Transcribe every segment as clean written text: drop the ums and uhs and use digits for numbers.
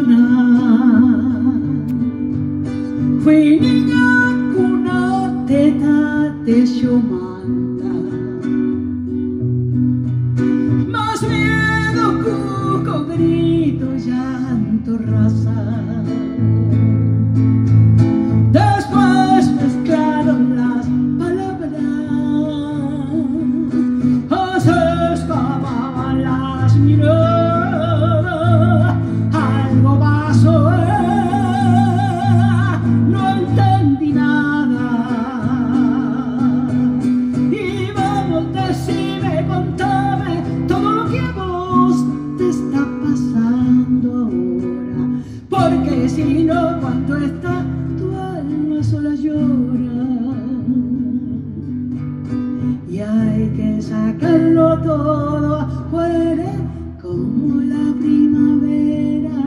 mañana fui niña cuna teta de Xomanta, más miedo, cuco, grito, llanto, raza. Después mezclaron las palabras, se escapaban las miradas, algo pasó, no entendí nada. Y vamos, decime, contame todo lo que a vos te está pasando ahora, porque si no, cuando está tu alma sola llora. Y hay que sacarlo todo afuera como la primavera.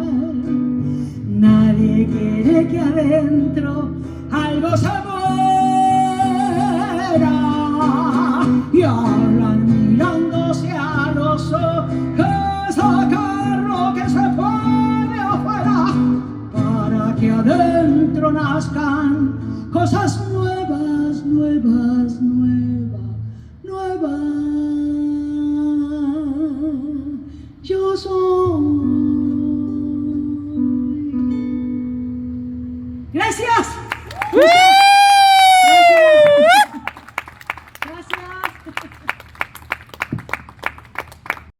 Nadie quiere que adentro algo se muera. Y hablan mirándose a los ojos, sacar lo que se puede afuera para que adentro nazcan cosas nuevas, nuevas, nuevas, nuevas. Yo soy. Gracias.